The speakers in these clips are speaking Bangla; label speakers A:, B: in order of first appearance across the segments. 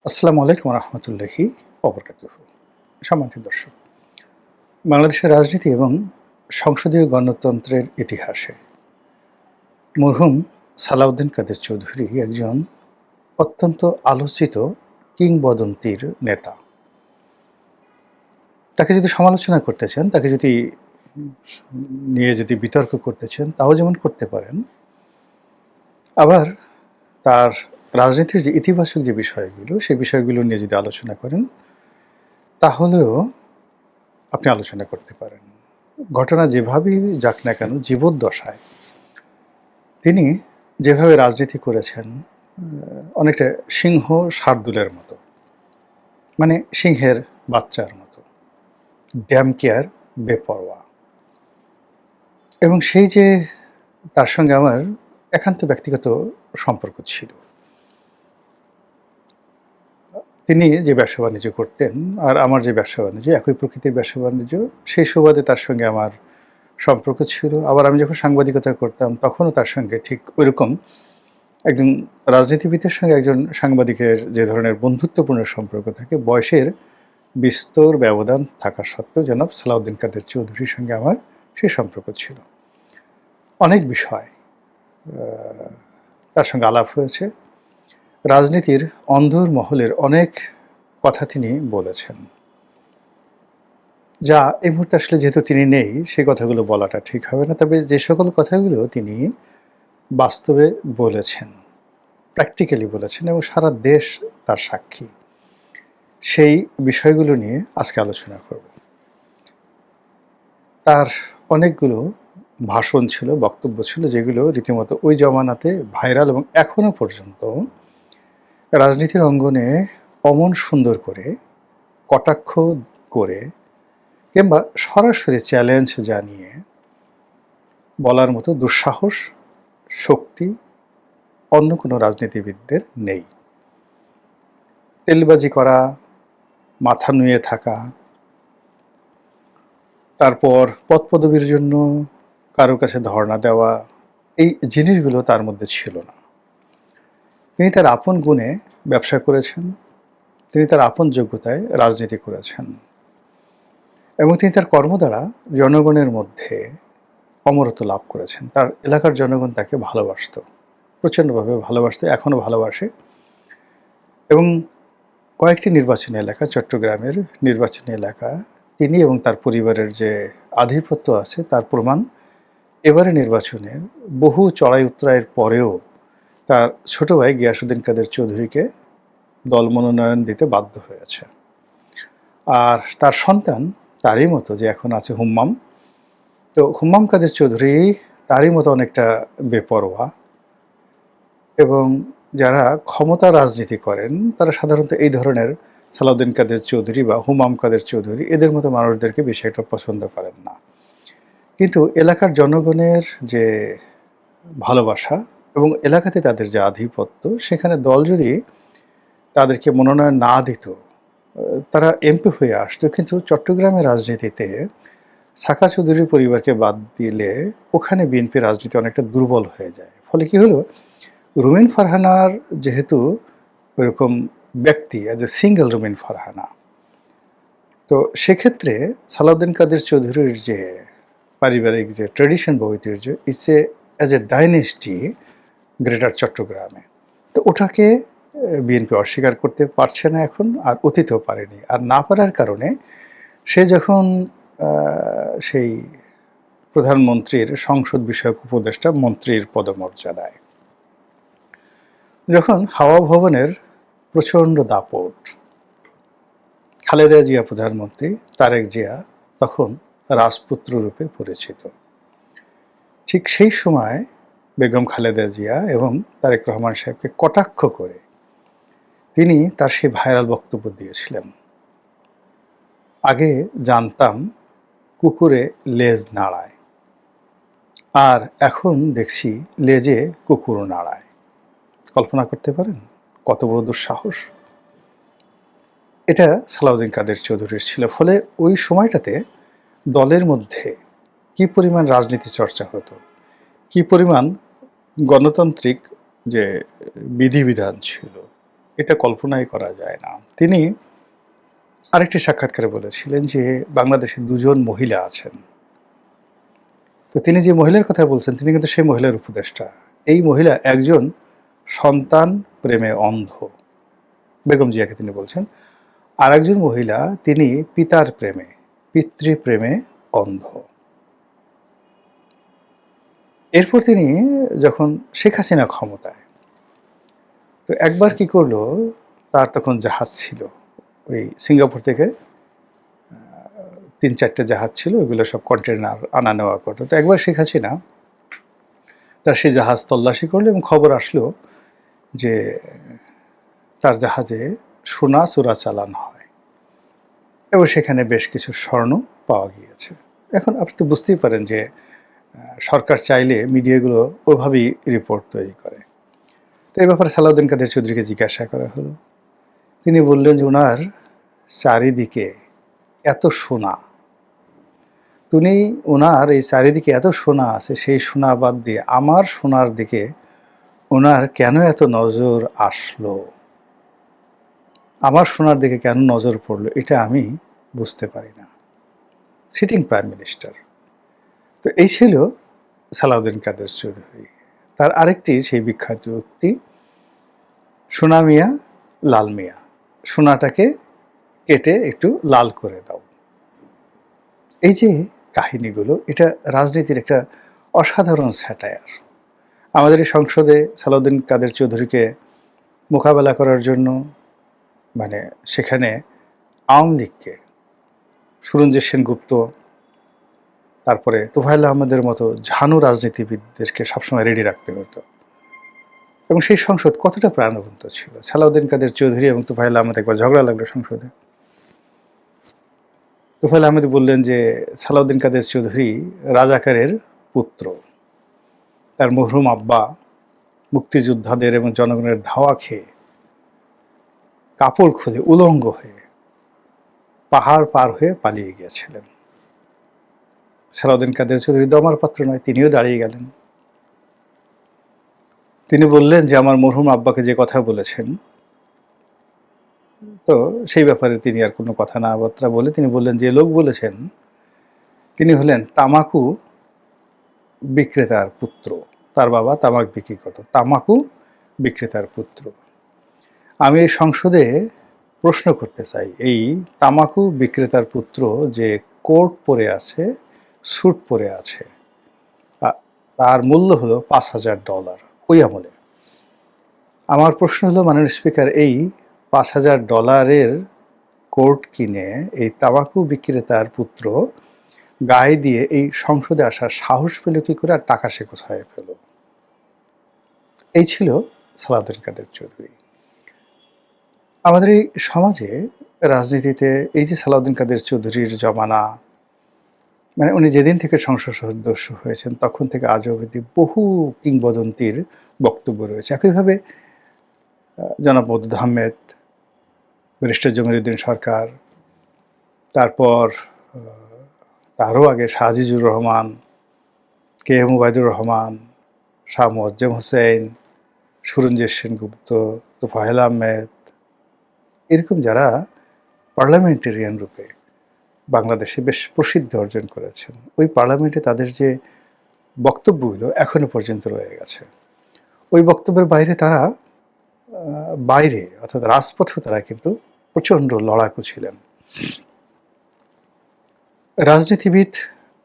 A: আসসালামু আলাইকুম রহমতুল্লাহি ওবরকাতুহু। সম্মানিত দর্শক, বাংলাদেশের রাজনীতি এবং সংসদীয় গণতন্ত্রের ইতিহাসে মরহুম সালাউদ্দিন কাদের চৌধুরী একজন অত্যন্ত আলোচিত কিংবদন্তির নেতা। তাকে যদি সমালোচনা করতে চান, তাকে যদি নিয়ে যদি বিতর্ক করতে চান, তাও যেমন করতে পারেন। আবার তার রাজনীতির যে ইতিবাচক যে বিষয়গুলো, সেই বিষয়গুলো নিয়ে যদি আলোচনা করেন, তাহলেও আপনি আলোচনা করতে পারেন। ঘটনা যেভাবেই যাক না কেন, জীবদ্দশায় তিনি যেভাবে রাজনীতি করেছেন, অনেকটা সিংহ শার্দুলের মতো, মানে সিংহের বাচ্চার মতো, ড্যাম কেয়ার, বেপরোয়া। এবং সেই যে তার সঙ্গে আমার একান্ত ব্যক্তিগত সম্পর্ক ছিল। তিনি যে ব্যবসা বাণিজ্য করতেন আর আমার যে ব্যবসা বাণিজ্য, একই প্রকৃতির ব্যবসা বাণিজ্য, সেই সুবাদে তার সঙ্গে আমার সম্পর্ক ছিল। আবার আমি যখন সাংবাদিকতা করতাম, তখনও তার সঙ্গে ঠিক ওইরকম একজন রাজনীতিবিদের সঙ্গে একজন সাংবাদিকের যে ধরনের বন্ধুত্বপূর্ণ সম্পর্ক থাকে, বয়সের বিস্তর ব্যবধান থাকা সত্ত্বেও জনাব সালাউদ্দিন কাদের চৌধুরীর সঙ্গে আমার সেই সম্পর্ক ছিল। অনেক বিষয় তার সঙ্গে আলাপ হয়েছে। রাজনীতির অন্ধর মহলের অনেক কথা তিনি বলেছেন, যা এই মুহূর্তে আসলে যেহেতু তিনি নেই, সেই কথাগুলো বলাটা ঠিক হবে না। তবে যে সকল কথাগুলো তিনি বাস্তবে বলেছেন, প্র্যাকটিক্যালি বলেছেন এবং সারা দেশ তার সাক্ষী, সেই বিষয়গুলো নিয়ে আজকে আলোচনা করব। তার অনেকগুলো ভাষণ ছিল, বক্তব্য ছিল, যেগুলো রীতিমতো ওই জমানাতে ভাইরাল এবং এখনো পর্যন্ত রাজনীতির অঙ্গনে অমন সুন্দর করে কটাক্ষ করে কিংবা সরাসরি চ্যালেঞ্জ জানিয়ে বলার মতো দুঃসাহস, শক্তি অন্য কোনো রাজনীতিবিদদের নেই। তেলবাজি করা, মাথা নুয়ে থাকা, তারপর পদপদবীর জন্য কারো কাছে ধর্ণা দেওয়া, এই জিনিসগুলো তার মধ্যে ছিল না। তিনি তার আপন গুণে ব্যবসা করেছেন, তিনি তার আপন যোগ্যতায় রাজনীতি করেছেন এবং তিনি তার কর্ম দ্বারা জনগণের মধ্যে অমরত্ব লাভ করেছেন। তার এলাকার জনগণ তাকে ভালোবাসত, প্রচণ্ডভাবে ভালোবাসত, এখনও ভালোবাসে। এবং কয়েকটি নির্বাচনী এলাকা, চট্টগ্রামের নির্বাচনী এলাকা, তিনি এবং তার পরিবারের যে আধিপত্য আছে তার প্রমাণ এবারে নির্বাচনে বহু চড়াই উতরাইয়ের পরেও তার ছোট ভাই গিয়াসউদ্দিন কাদের চৌধুরীকে দল মনোনয়ন দিতে বাধ্য হয়েছে। আর তার সন্তান তারই মতো যে এখন আছে হুম্মাম, তো হুম্মাম কাদের চৌধুরী তারই মতো অনেকটা বেপরোয়া। এবং যারা ক্ষমতা রাজনীতি করেন তারা সাধারণত এই ধরনের সালাউদ্দিন কাদের চৌধুরী বা হুমাম কাদের চৌধুরী এদের মতো মানুষদেরকে বেশি একটা পছন্দ করেন না। কিন্তু এলাকার জনগণের যে ভালোবাসা এবং এলাকাতে তাদের যে আধিপত্য, সেখানে দল যদি তাদেরকে মনোনয়ন না দিত, তারা এমপি হয়ে আসতো, কিন্তু চট্টগ্রামের রাজনীতিতে সাকা চৌধুরীর পরিবারকে বাদ দিলে ওখানে বিএনপি রাজনীতি অনেকটা দুর্বল হয়ে যায়। ফলে কি হলো, রুমিন ফারহানার যেহেতু ওইরকম ব্যক্তি, অ্যাজ এ সিঙ্গেল রুমিন ফারহানা, তো সেক্ষেত্রে সালাউদ্দিন কাদের চৌধুরীর যে পারিবারিক যে ট্র্যাডিশন বা ঐতিহ্য, it's a as a dynasty greater চট্টগ্রামে, তো ওটাকে বিএনপি অস্বীকার করতে পারছে না এখন, আর অতীতেও পারেনি। আর না পারার কারণে সে যখন সেই প্রধানমন্ত্রীর সংসদ বিষয়ক উপদেষ্টা মন্ত্রীর পদমর্যাদায়, যখন হাওয়া ভবনের প্রচণ্ড দাপট, খালেদা জিয়া প্রধানমন্ত্রী, তারেক জিয়া তখন রাজপুত্র রূপে পরিচিত, ঠিক সেই সময় বেগম খালেদা জিয়া এবং তারেক রহমান সাহেবকে কটাক্ষ করে তিনি তার সেই ভাইরাল বক্তব্য দিয়েছিলেন, আগে জানতাম কুকুরে লেজ নাড়ায়, আর এখন দেখছি লেজে কুকুর নাড়ায়। কল্পনা করতে পারেন কত বড় দুঃসাহস? এটা সালাউদ্দিন কাদের চৌধুরীর ছিল। ফলে ওই সময়টাতে দলের মধ্যে কি পরিমাণ রাজনীতি চর্চা হতো, কি পরিমাণ গণতান্ত্রিক যে বিধিবিধান ছিল, এটা কল্পনাই করা যায় না। তিনি আরেকটি সাক্ষাৎকারে বলেছিলেন যে বাংলাদেশে দুজন মহিলা আছেন। তো তিনি যে মহিলার কথা বলছেন তিনি কিন্তু সেই মহিলার উপদেষ্টা। এই মহিলা একজন সন্তান প্রেমে অন্ধ, বেগম জিয়াকে তিনি বলছেন। আর একজন মহিলা তিনি পিতার প্রেমে, পিতৃপ্রেমে অন্ধ। এরপর তিনি যখন শেখ হাসিনা ক্ষমতায়, তো একবার কি করলো, তার তখন জাহাজ ছিল, ওই সিঙ্গাপুর থেকে ৩-৪টে জাহাজ ছিল, ওইগুলো সব কন্টেনার আনা নেওয়া করতো। তো একবার শেখ হাসিনা তার সেই জাহাজ তল্লাশি করলো এবং খবর আসলো যে তার জাহাজে সোনা চোরাচালান হয় এবং সেখানে বেশ কিছু স্বর্ণ পাওয়া গিয়েছে। এখন আপনি তো বুঝতেই পারেন যে সরকার চাইলে মিডিয়াগুলো ওইভাবেই রিপোর্ট তৈরি করে। তো এই ব্যাপারে সালাউদ্দিন কাদের চৌধুরীকে জিজ্ঞাসা করা হলো। তিনি বললেন যে ওনার চারিদিকে এত সোনা, তিনি ওনার এই চারিদিকে এত সোনা আছে, সেই সোনা বাদ দিয়ে আমার সোনার দিকে ওনার কেন এত নজর আসলো, আমার সোনার দিকে কেন নজর পড়লো, এটা আমি বুঝতে পারি না। Sitting prime minister. তো এই ছিল সালাউদ্দিন কাদের চৌধুরী। তার আরেকটি সেই বিখ্যাত উক্তি, সোনা মিয়া লাল মিয়া, সোনাটাকে কেটে একটু লাল করে দাও। এই যে কাহিনীগুলো, এটা রাজনীতির একটা অসাধারণ স্যাটায়ার। আমাদের এই সংসদে সালাউদ্দিন কাদের চৌধুরীকে মোকাবেলা করার জন্য, মানে সেখানে আওয়ামী লীগকে, সুরঞ্জিত সেনগুপ্ত, তারপরে তোফায়েল আহমেদের মতো ঝানু রাজনীতিবিদদেরকে সবসময় রেডি রাখতে হতো। এবং সেই সংসদ কতটা প্রাণবন্ত ছিল। সালাউদ্দিন কাদের চৌধুরী এবং তোফায়েল আহমেদ একবার ঝগড়া লাগলো সংসদে। তোফায়েল আহমেদ বললেন যে সালাউদ্দিন কাদের চৌধুরী রাজাকারের পুত্র, তার মরহুম আব্বা মুক্তিযোদ্ধাদের এবং জনগণের ধাওয়া খেয়ে কাপড় খুলে উলঙ্গ হয়ে পাহাড় পার হয়ে পালিয়ে গিয়েছিলেন। সালাউদ্দিন কাদের চৌধুরী দমার পাত্র নয়, তিনিও দাঁড়িয়ে গেলেন। তিনি বললেন যে আমার মরহুম আব্বাকে যে কথা বলেছেন, তো সেই ব্যাপারে তিনি আর কোনো কথা না বার্তা বলে তিনি বললেন যে লোক বলেছেন তিনি হলেন তামাকু বিক্রেতার পুত্র, তার বাবা তামাক বিক্রি করত, তামাকু বিক্রেতার পুত্র। আমি এই সংসদে প্রশ্ন করতে চাই, এই তামাকু বিক্রেতার পুত্র যে কোট পরে আছে, স্যুট পরে আছে, তার মূল্য হলো $৫,০০০ ওই আমলে। আমার প্রশ্ন হলো মাননীয় স্পিকার, এই $৫,০০০ কোট কিনে এই তামাকু বিক্রেতার পুত্র গায়ে দিয়ে এই সংসদে আসার সাহস পেল কি করে, আর টাকা সে কোথায় পেল? এই ছিল সালাউদ্দিন কাদের চৌধুরী। আমাদের এই সমাজে রাজনীতিতে এই যে সালাউদ্দিন কাদের চৌধুরীর জমানা, মানে উনি যেদিন থেকে সংসদ সদস্য হয়েছেন তখন থেকে আজ অবধি বহু কিংবদন্তির বক্তব্য রয়েছে। একইভাবে জনাব মওদুদ আহমেদ, ব্যারিস্টার জমিরুদ্দিন সরকার, তারপর তারও আগে শাহ আজিজুর রহমান, কে এম ওবায়দুর রহমান, শাহ মোয়াজ্জেম হোসেন, সুরঞ্জিত সেনগুপ্ত, তোফায়েল আহমেদ, এরকম যারা পার্লামেন্টেরিয়ান রূপে বাংলাদেশে বেশ প্রসিদ্ধি অর্জন করেছেন, ওই পার্লামেন্টে তাদের যে বক্তব্যগুলো এখনো পর্যন্ত রয়ে গেছে। ওই বক্তব্যের বাইরে তারা বাইরে অর্থাৎ রাজপথেও তারা কিন্তু প্রচণ্ড লড়াকু ছিলেন।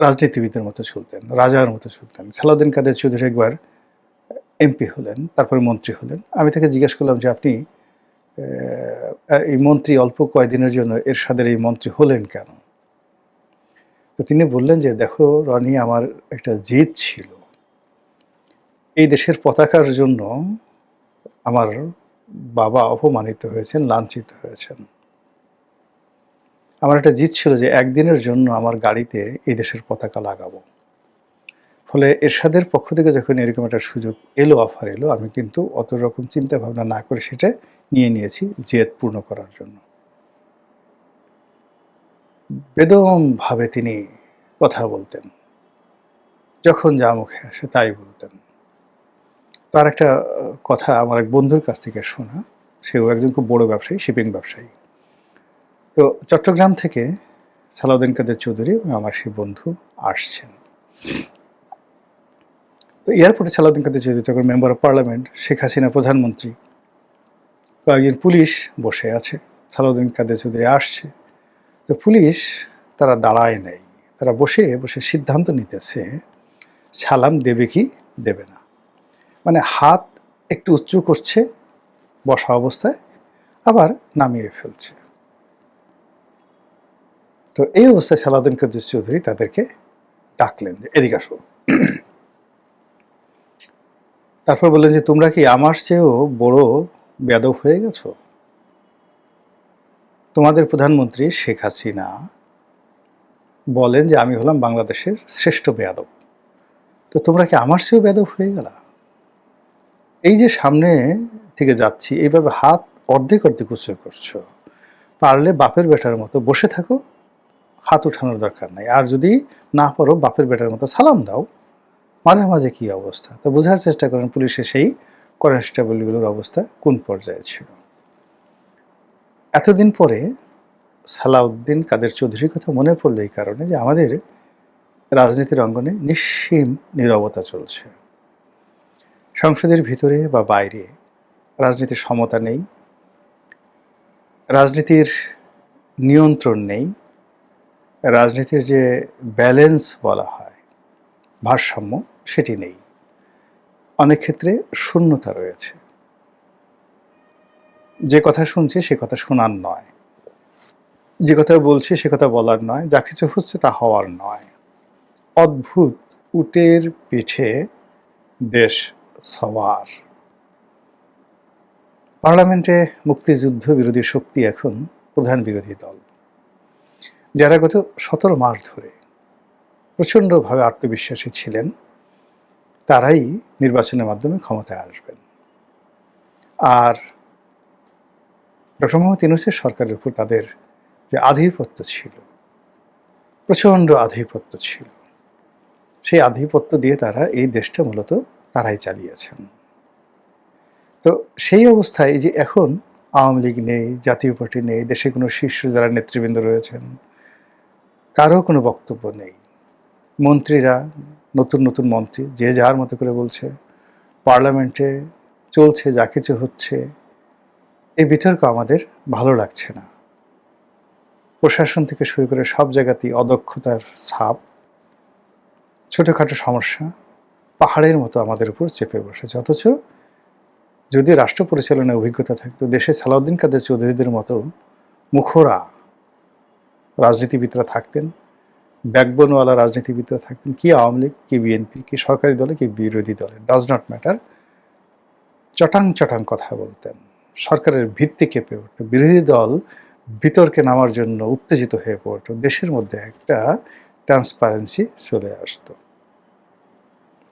A: রাজনীতিবিদের মতো চলতেন, রাজার মতো চলতেন। সালাউদ্দিন কাদের চৌধুরী একবার এমপি হলেন, তারপরে মন্ত্রী হলেন। আমি তাকে জিজ্ঞেস করলাম যে আপনি এই মন্ত্রী অল্প কয়েকদিনের জন্য এরশাদের এই মন্ত্রী হলেন কেন? তো তিনি বললেন যে দেখো রনি, আমার একটা জেদ ছিল, এই দেশের পতাকার জন্য আমার বাবা অপমানিত হয়েছেন, লাঞ্ছিত হয়েছেন। আমার একটা জিদ ছিল যে একদিনের জন্য আমার গাড়িতে এই দেশের পতাকা লাগাবো। ফলে এরশাদের পক্ষ থেকে যখন এরকম একটা সুযোগ এলো, অফার এলো, আমি কিন্তু অত রকম চিন্তা ভাবনা না করে সেটা নিয়ে নিয়েছি জেদ পূর্ণ করার জন্য। বেদমভাবে তিনি কথা বলতেন, যখন যা মুখে আসে তাই বলতেন। তার একটা কথা আমার এক বন্ধুর কাছ থেকে শোনা, সেও একজন খুব বড় ব্যবসায়ী, শিপিং ব্যবসায়ী। তো চট্টগ্রাম থেকে সালাউদ্দিন কাদের চৌধুরী এবং আমার সেই বন্ধু আসছেন। তো এয়ারপোর্টে সালাউদ্দিন কাদের চৌধুরী তখন member of parliament, Sheikh Hasina প্রধানমন্ত্রী, কয়েকজন পুলিশ বসে আছে। সালাউদ্দিন কাদের চৌধুরী আসছে, তো পুলিশ তারা দাঁড়ায় নেই, তারা বসে বসে সিদ্ধান্ত নিতেছে সালাম দেবে কি দেবে না। মানে হাত একটু উঁচু করছে বসা অবস্থায়, আবার নামিয়ে ফেলছে। তো এই অবস্থায় সালাউদ্দিন কাদের চৌধুরী তাদেরকে ডাকলেন যে এদিকে আসো। তারপর বললেন যে তোমরা কি আমার চেয়েও বড় বেয়াদব হয়ে গেছো? তোমাদের প্রধানমন্ত্রী শেখ হাসিনা বলেন যে আমি হলাম বাংলাদেশের শ্রেষ্ঠ বেয়াদব, তো তোমরা কি আমার চেয়েও বেয়াদব হয়ে গেলা? এই যে সামনে থেকে যাচ্ছি এইভাবে হাত অর্ধেক অর্ধেক উঁচু করছো, পারলে বাপের বেটার মতো বসে থাকো, হাত উঠানোর দরকার নাই। আর যদি না পারো বাপের বেটার মতো সালাম দাও। মাঝে মাঝে কি অবস্থা? তো বোঝার চেষ্টা করেন পুলিশের সেই কনস্টেবলগুলোর অবস্থা কোন পর্যায়ে ছিল। এতদিন পরে সালাউদ্দিন কাদের চৌধুরীর কথা মনে পড়লো এই কারণে যে আমাদের রাজনীতির অঙ্গনে নিঃসীম নীরবতা চলছে। সংসদের ভিতরে বা বাইরে রাজনীতির সমতা নেই, রাজনীতির নিয়ন্ত্রণ নেই, রাজনীতির যে ব্যালেন্স বলা হয়, ভারসাম্য, সেটি নেই। অনেক ক্ষেত্রে শূন্যতা রয়েছে। যে কথা শুনছি সে কথা শোনার নয়, যে কথা বলছি সে কথা বলার নয়, যা কিছু হচ্ছে তা হওয়ার নয়। অদ্ভুত উটের পিঠে দেশ সওয়ার। পার্লামেন্টে মুক্তিযুদ্ধ বিরোধী শক্তি এখন প্রধান বিরোধী দল, যারা গত 17 মাস ধরে প্রচণ্ডভাবে আত্মবিশ্বাসী ছিলেন তারাই নির্বাচনের মাধ্যমে ক্ষমতায় আসবেন। আর ডক্টর মোহাম্মদ ইউনূসের সরকারের উপর তাদের যে আধিপত্য ছিল, প্রচণ্ড আধিপত্য ছিল, সেই আধিপত্য দিয়ে তারা এই দেশটা মূলত তারাই চালিয়েছেন। তো সেই অবস্থায় যে এখন আওয়ামী লীগ নেই, জাতীয় পার্টি নেই, দেশে কোনো শীর্ষ যারা নেতৃবৃন্দ রয়েছেন কারো কোনো বক্তব্য নেই। মন্ত্রীরা, নতুন নতুন মন্ত্রী যে যার মতো করে বলছে, পার্লামেন্টে চলছে যা কিছু হচ্ছে, এই বিতর্ক আমাদের ভালো লাগছে না। প্রশাসন থেকে শুরু করে সব জায়গাতেই অদক্ষতার ছাপ, ছোটোখাটো সমস্যা পাহাড়ের মতো আমাদের উপর চেপে বসেছে। অথচ যদি রাষ্ট্র পরিচালনায় অভিজ্ঞতা থাকতো, দেশে সালাউদ্দিন কাদের চৌধুরীদের মতো মুখরা রাজনীতিবিদরা থাকতেন, ব্যাকবোনওয়ালা রাজনীতিবিদরা থাকতেন, কি আওয়ামী লীগ, কি বিএনপি, কি সরকারি দলে, কি বিরোধী দলে, ডাজ নট ম্যাটার, চটাং চটাং কথা বলতেন, সরকারের ভিত্তি কেঁপে উঠত, বিরোধী দল বিতর্কে নামার জন্য উত্তেজিত হয়ে পড়ত, দেশের মধ্যে একটা ট্রান্সপারেন্সি চলে আসতো।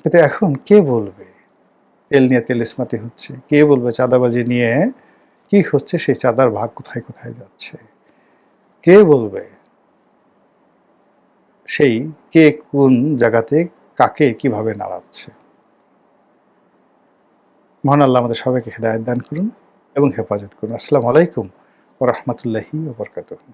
A: কিন্তু এখন কে বলবে তেল নিয়ে তেল ইস্মাতি হচ্ছে? কে বলবে চাঁদাবাজি নিয়ে কি হচ্ছে, সেই চাঁদার ভাগ কোথায় কোথায় যাচ্ছে? কে বলবে সেই কে কোন জায়গাতে কাকে কিভাবে নাড়াচ্ছে? মহান আল্লাহ আমাদের সবাইকে হেদায়েত দান করুন এবং হেফাজত করুন। আসসালামু আলাইকুম ওয়া রাহমাতুল্লাহি ওয়া বারাকাতুহু।